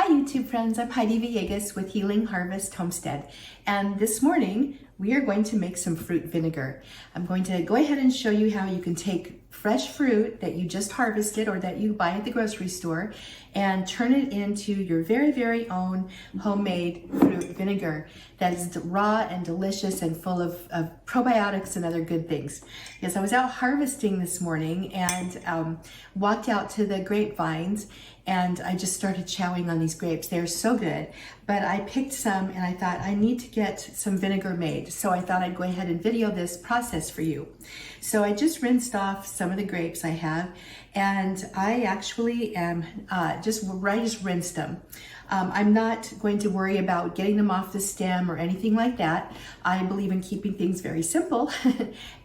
Hi YouTube friends, I'm Heidi Villegas with Healing Harvest Homestead, and this morning we are going to make some fruit vinegar. I'm going to go ahead and show you how you can take fresh fruit that you just harvested or that you buy at the grocery store and turn it into your very own homemade fruit vinegar that is raw and delicious and full of probiotics and other good things. Yes, I was out harvesting this morning and walked out to the grapevines, and I just started chowing on these grapes. They're so good, but I picked some and I thought I need to get some vinegar made. So I thought I'd go ahead and video this process for you. So I just rinsed off some of the grapes I have, and I actually am I just rinsed them. I'm not going to worry about getting them off the stem or anything like that. I believe in keeping things very simple.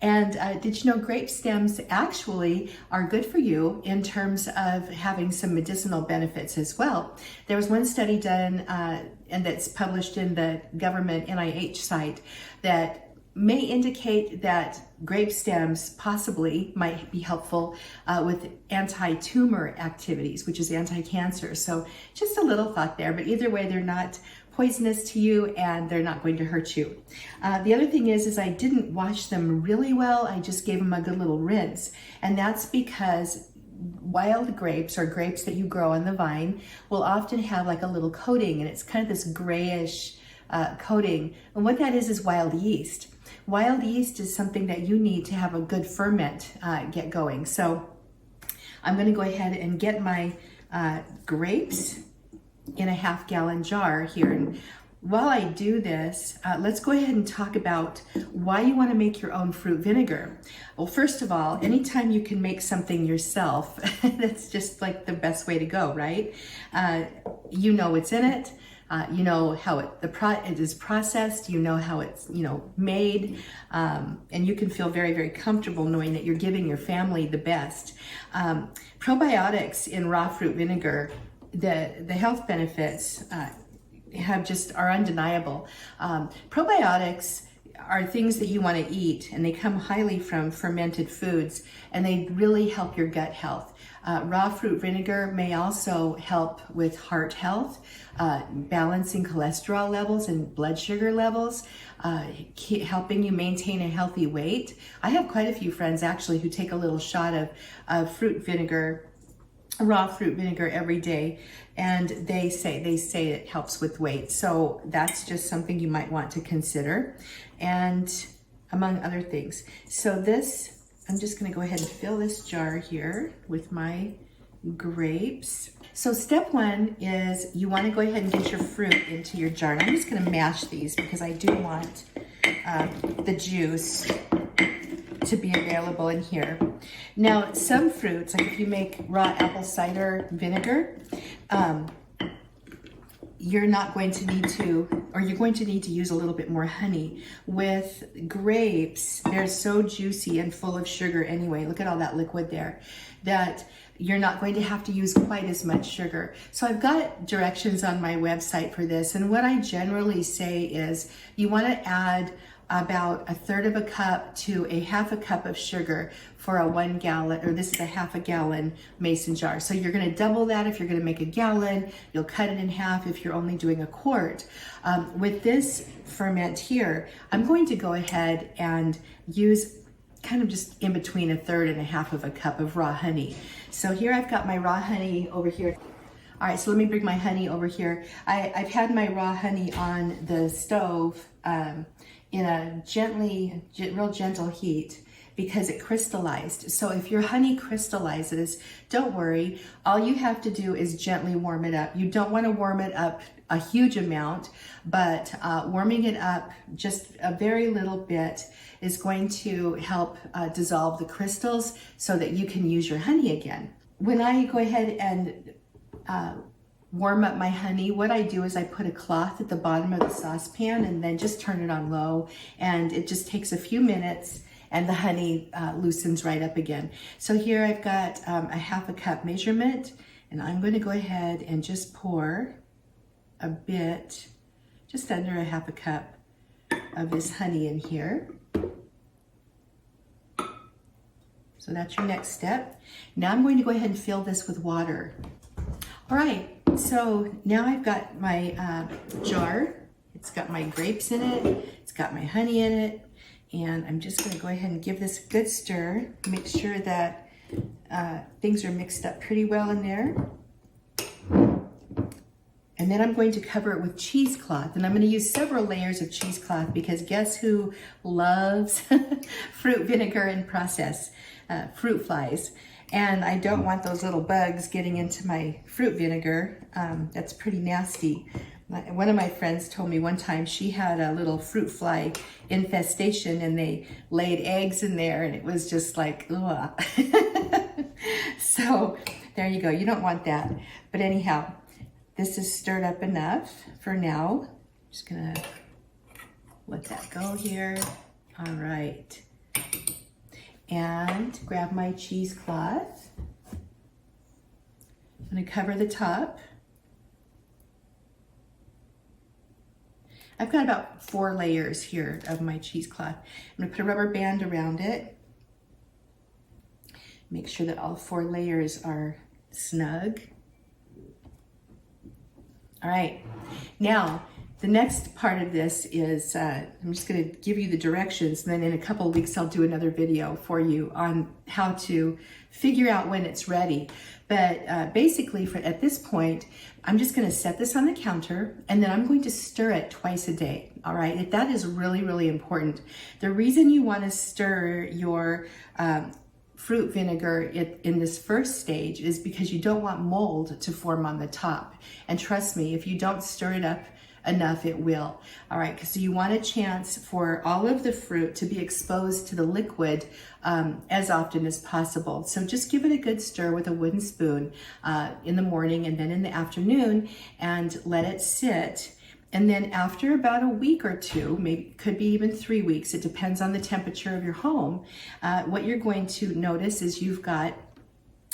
And did you know grape stems actually are good for you in terms of having some medicinal benefits as well? There was one study done and that's published in the government NIH site that may indicate that grape stems possibly might be helpful with anti-tumor activities, which is anti-cancer. So just a little thought there, but either way, they're not poisonous to you and they're not going to hurt you. The other thing is I didn't wash them really well. I just gave them a good little rinse. And that's because wild grapes or grapes that you grow on the vine will often have like a little coating, and it's kind of this grayish coating. And what that is wild yeast. Wild yeast is something that you need to have a good ferment get going. So I'm going to go ahead and get my grapes in a half-gallon jar here. And while I do this, let's go ahead and talk about why you want to make your own fruit vinegar. Well, first of all, anytime you can make something yourself, that's just like the best way to go, right? You know what's in it. You know how it is processed, you know how it's made, and you can feel very comfortable knowing that you're giving your family the best. Probiotics in raw fruit vinegar, the health benefits are undeniable. Probiotics are things that you want to eat, and they come highly from fermented foods, and they really help your gut health. Raw fruit vinegar may also help with heart health, balancing cholesterol levels and blood sugar levels, helping you maintain a healtty weight. I have quite a few friends actually who take a little shot of fruit vinegar, raw fruit vinegar every day, and they say it helps with weight. So that's just something you might want to consider, and among other things. So I'm just going to go ahead and fill this jar here with my grapes. So step one is you want to go ahead and get your fruit into your jar. And I'm just going to mash these because I do want the juice to be available in here. Now, some fruits, like if you make raw apple cider vinegar, you're going to need to use a little bit more honey. With grapes, they're so juicy and full of sugar anyway. Look at all that liquid there, that you're not going to have to use quite as much sugar. So I've got directions on my website for this, and what I generally say is you want to add about 1/3 of a cup to a 1/2 cup of sugar for a 1 gallon, or this is a 1/2 gallon mason jar. So you're going to double that if you're going to make a gallon. You'll cut it in half if you're only doing a quart. With this ferment here, I'm going to go ahead and use kind of just in between 1/3 and a 1/2 of a cup of raw honey. So here I've got my raw honey over here. All right, so let me bring my honey over here. I've had my raw honey on the stove in a real gentle heat because it crystallized. So if your honey crystallizes, don't worry. All you have to do is gently warm it up. You don't want to warm it up a huge amount, but warming it up just a very little bit is going to help dissolve the crystals so that you can use your honey again. When I go ahead and warm up my honey, what I do is I put a cloth at the bottom of the saucepan and then just turn it on low, and it just takes a few minutes and the honey loosens right up again. So here I've got a 1/2 cup measurement, and I'm going to go ahead and just pour a bit, just under a 1/2 cup of this honey in here. So that's your next step. Now I'm going to go ahead and fill this with water. All right, So now I've got my jar. It's got my grapes in it. It's got my honey in it. And I'm just gonna go ahead and give this a good stir. Make sure that things are mixed up pretty well in there. And then I'm going to cover it with cheesecloth. And I'm going to use several layers of cheesecloth because guess who loves fruit vinegar in process? Fruit flies. And I don't want those little bugs getting into my fruit vinegar. That's pretty nasty. One of my friends told me one time she had a little fruit fly infestation and they laid eggs in there and it was just like, ugh. So there you go. You don't want that. But anyhow, this is stirred up enough for now. Just gonna let that go here. All right. And grab my cheesecloth. I'm gonna cover the top. I've got about 4 layers here of my cheesecloth. I'm gonna put a rubber band around it. Make sure that all 4 layers are snug. All right, now the next part of this is, I'm just gonna give you the directions, and then in a couple of weeks I'll do another video for you on how to figure out when it's ready. But basically at this point, I'm just gonna set this on the counter and then I'm going to stir it twice a day, all right? That is really, really important. The reason you wanna stir your fruit vinegar in this first stage is because you don't want mold to form on the top. And trust me, if you don't stir it up enough, it will. All right, because you want a chance for all of the fruit to be exposed to the liquid as often as possible. So just give it a good stir with a wooden spoon in the morning and then in the afternoon and let it sit. And then after about a week or 2, maybe could be even 3 weeks, it depends on the temperature of your home, what you're going to notice is you've got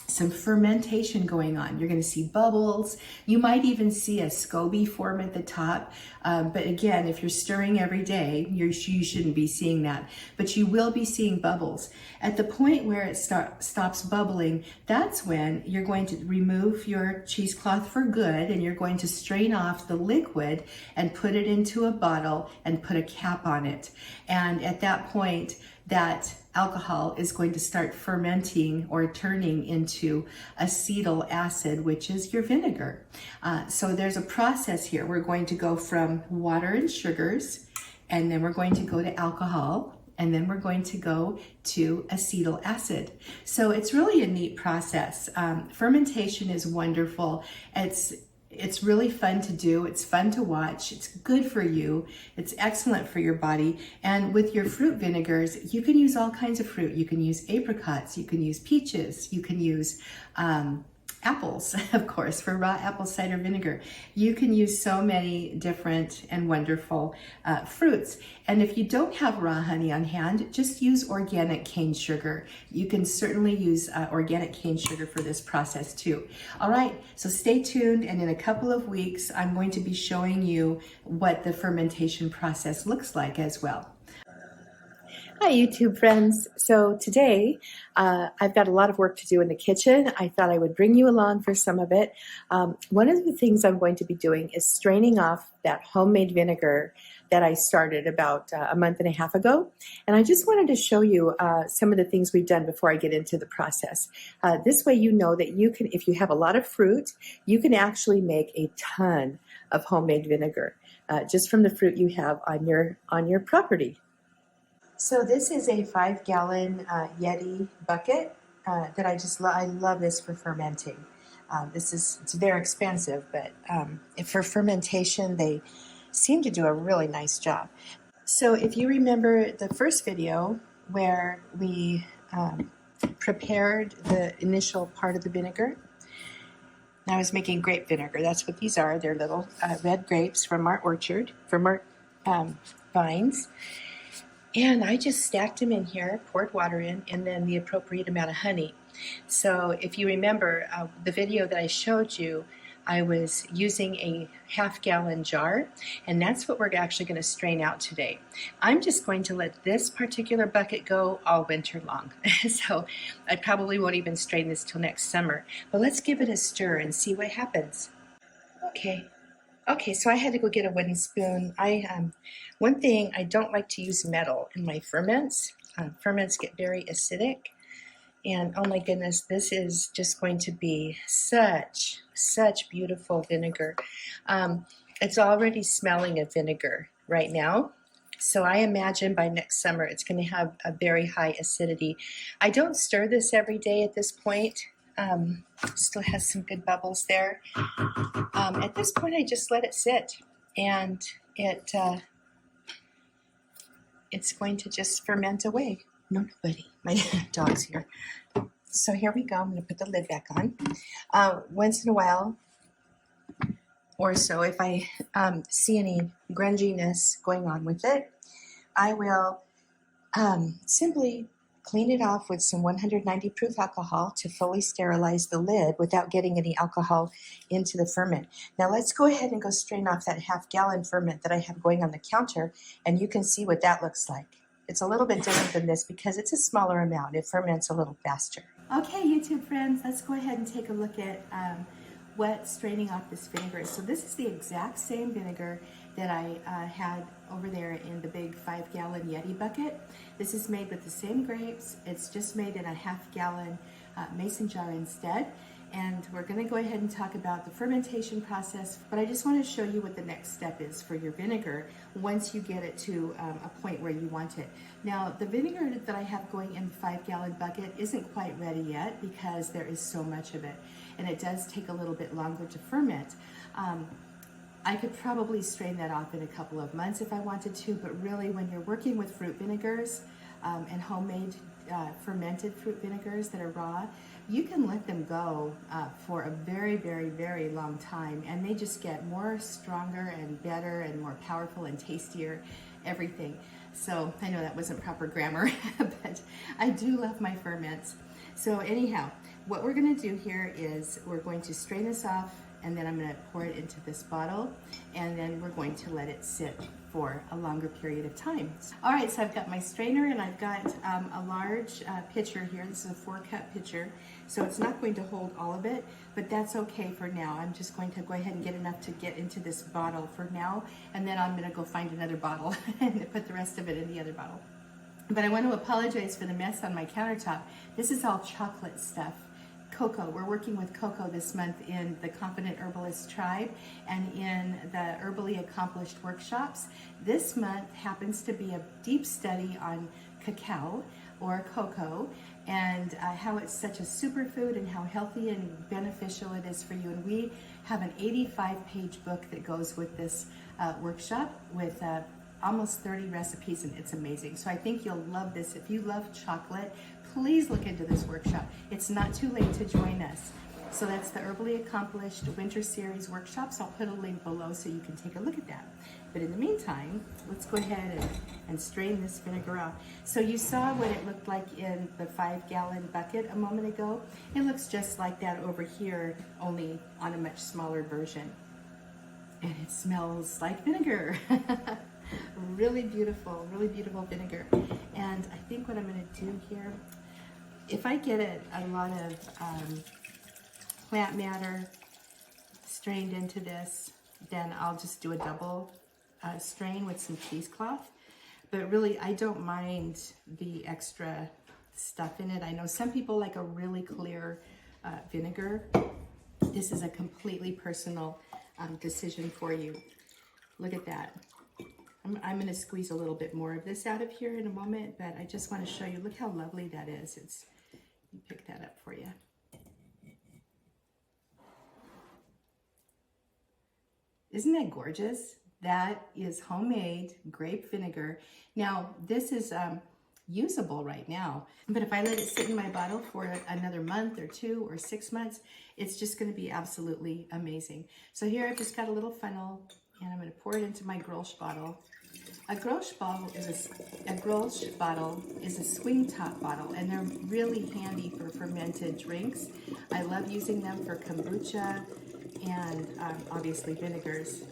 some fermentation going on. You're going to see bubbles. You might even see a SCOBY form at the top. But again, if you're stirring every day, you shouldn't be seeing that. But you will be seeing bubbles. At the point where it stops bubbling, that's when you're going to remove your cheesecloth for good and you're going to strain off the liquid and put it into a bottle and put a cap on it. And at that point, that alcohol is going to start fermenting or turning into acetyl acid, which is your vinegar. So there's a process here. We're going to go from water and sugars, and then we're going to go to alcohol, and then we're going to go to acetyl acid. So it's really a neat process. Fermentation is wonderful. It's really fun to do. It's fun to watch. It's good for you. It's excellent for your body. And with your fruit vinegars, you can use all kinds of fruit. You can use apricots. You can use peaches. You can use apples, of course, for raw apple cider vinegar. You can use so many different and wonderful fruits. And if you don't have raw honey on hand, just use organic cane sugar. You can certainly use organic cane sugar for this process too. All right, so stay tuned, and in a couple of weeks, I'm going to be showing you what the fermentation process looks like as well. Hi YouTube friends. So today I've got a lot of work to do in the kitchen. I thought I would bring you along for some of it. One of the things I'm going to be doing is straining off that homemade vinegar that I started about a month and a half ago. And I just wanted to show you some of the things we've done before I get into the process. This way you know that you can, if you have a lot of fruit, you can actually make a ton of homemade vinegar just from the fruit you have on your property. So this is a 5-gallon Yeti bucket that I love this for fermenting. It's very expensive, but for fermentation, they seem to do a really nice job. So if you remember the first video where we prepared the initial part of the vinegar, I was making grape vinegar. That's what these are. They're little red grapes from our orchard, from our vines. And I just stacked them in here, poured water in, and then the appropriate amount of honey. So if you remember the video that I showed you, I was using a half-gallon jar, and that's what we're actually going to strain out today. I'm just going to let this particular bucket go all winter long. So I probably won't even strain this till next summer. But let's give it a stir and see what happens. Okay, so I had to go get a wooden spoon. One thing, I don't like to use metal in my ferments. Ferments get very acidic, and oh my goodness, this is just going to be such beautiful vinegar. It's already smelling of vinegar right now. So I imagine by next summer it's going to have a very high acidity. I don't stir this every day at this point. Still has some good bubbles there. At this point, I just let it sit, and it's going to just ferment away. No, nobody. My dog's here. So here we go. I'm going to put the lid back on. Once in a while, or so, if I see any grunginess going on with it, I will simply clean it off with some 190 proof alcohol to fully sterilize the lid without getting any alcohol into the ferment. Now let's go ahead and go strain off that half-gallon ferment that I have going on the counter, and you can see what that looks like. It's a little bit different than this because it's a smaller amount. It ferments a little faster. Okay, YouTube friends, let's go ahead and take a look at what straining off this vinegar is. So this is the exact same vinegar that I had over there in the big 5-gallon Yeti bucket. This is made with the same grapes. It's just made in a half-gallon mason jar instead. And we're going to go ahead and talk about the fermentation process, but I just want to show you what the next step is for your vinegar once you get it to a point where you want it. Now, the vinegar that I have going in the 5-gallon bucket isn't quite ready yet because there is so much of it, and it does take a little bit longer to ferment. I could probably strain that off in a couple of months if I wanted to, but really when you're working with fruit vinegars and homemade fermented fruit vinegars that are raw, you can let them go for a very long time, and they just get more stronger and better and more powerful and tastier, everything. So I know that wasn't proper grammar, but I do love my ferments. So anyhow, what we're going to do here is we're going to strain this off, and then I'm going to pour it into this bottle, and then we're going to let it sit for a longer period of time. All right, so I've got my strainer, and I've got a large pitcher here. This is a 4-cup pitcher, so it's not going to hold all of it, but that's okay for now. I'm just going to go ahead and get enough to get into this bottle for now, and then I'm going to go find another bottle and put the rest of it in the other bottle. But I want to apologize for the mess on my countertop. This is all chocolate stuff. Cocoa. We're working with cocoa this month in the Confident Herbalist Tribe and in the Herbally Accomplished workshops. This month happens to be a deep study on cacao or cocoa and how it's such a superfood and how healthy and beneficial it is for you. And we have an 85-page book that goes with this workshop with almost 30 recipes, and it's amazing. So I think you'll love this. If you love chocolate, please look into this workshop. It's not too late to join us. So that's the Herbally Accomplished Winter Series workshops. I'll put a link below so you can take a look at that. But in the meantime, let's go ahead and strain this vinegar off. So you saw what it looked like in the 5-gallon bucket a moment ago. It looks just like that over here, only on a much smaller version. And it smells like vinegar. really beautiful vinegar. And I think what I'm going to do here, if I get a lot of plant matter strained into this, then I'll just do a double strain with some cheesecloth. But really, I don't mind the extra stuff in it. I know some people like a really clear vinegar. This is a completely personal decision for you. Look at that. I'm going to squeeze a little bit more of this out of here in a moment, but I just want to show you, look how lovely that is. Let me pick that up for you. Isn't that gorgeous? That is homemade grape vinegar. Now, this is usable right now, but if I let it sit in my bottle for another month or 2 or 6 months, it's just going to be absolutely amazing. So here I've just got a little funnel, and I'm going to pour it into my Grolsch bottle. A Grolsch bottle is a swing top bottle, and they're really handy for fermented drinks. I love using them for kombucha and obviously vinegars.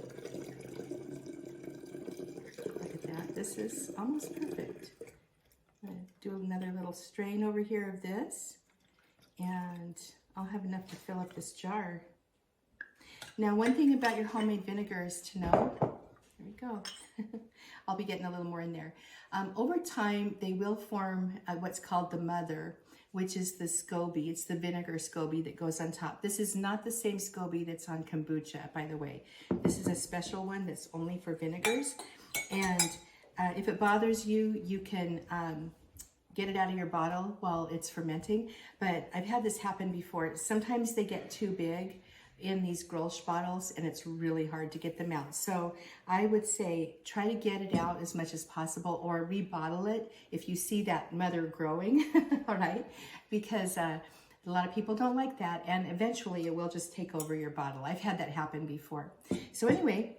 Look at that. This is almost perfect. I'm going to do another little strain over here of this, and I'll have enough to fill up this jar. Now, one thing about your homemade vinegar is to know, there we go. I'll be getting a little more in there. Over time, they will form what's called the mother, which is the SCOBY. It's the vinegar SCOBY that goes on top. This is not the same SCOBY that's on kombucha, by the way. This is a special one that's only for vinegars. And if it bothers you, you can get it out of your bottle while it's fermenting. But I've had this happen before. Sometimes they get too big in these Grolsch bottles and it's really hard to get them out. So I would say try to get it out as much as possible, or rebottle it if you see that mother growing, all right? Because a lot of people don't like that, and eventually it will just take over your bottle. I've had that happen before. So anyway,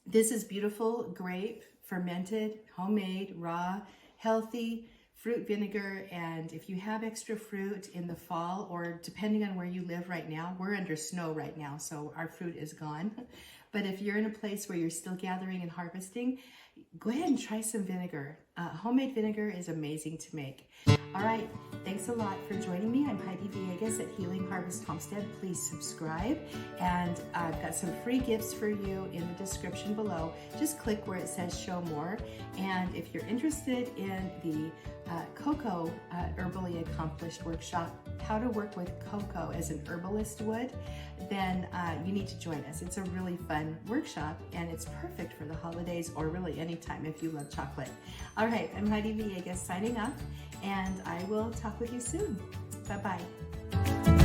this is beautiful grape, fermented, homemade, raw, healthy fruit vinegar. And if you have extra fruit in the fall, or depending on where you live right now, we're under snow right now, so our fruit is gone. But if you're in a place where you're still gathering and harvesting, go ahead and try some vinegar. Homemade vinegar is amazing to make. All right, thanks a lot for joining me. I'm Heidi Villegas at Healing Harvest Homestead. Please subscribe, and I've got some free gifts for you in the description below. Just click where it says show more. And if you're interested in the cocoa herbally accomplished workshop, how to work with cocoa as an herbalist would, then you need to join us. It's a really fun workshop, and it's perfect for the holidays, or really anytime if you love chocolate. All right, I'm Heidi Villegas signing off, and I will talk with you soon. Bye-bye.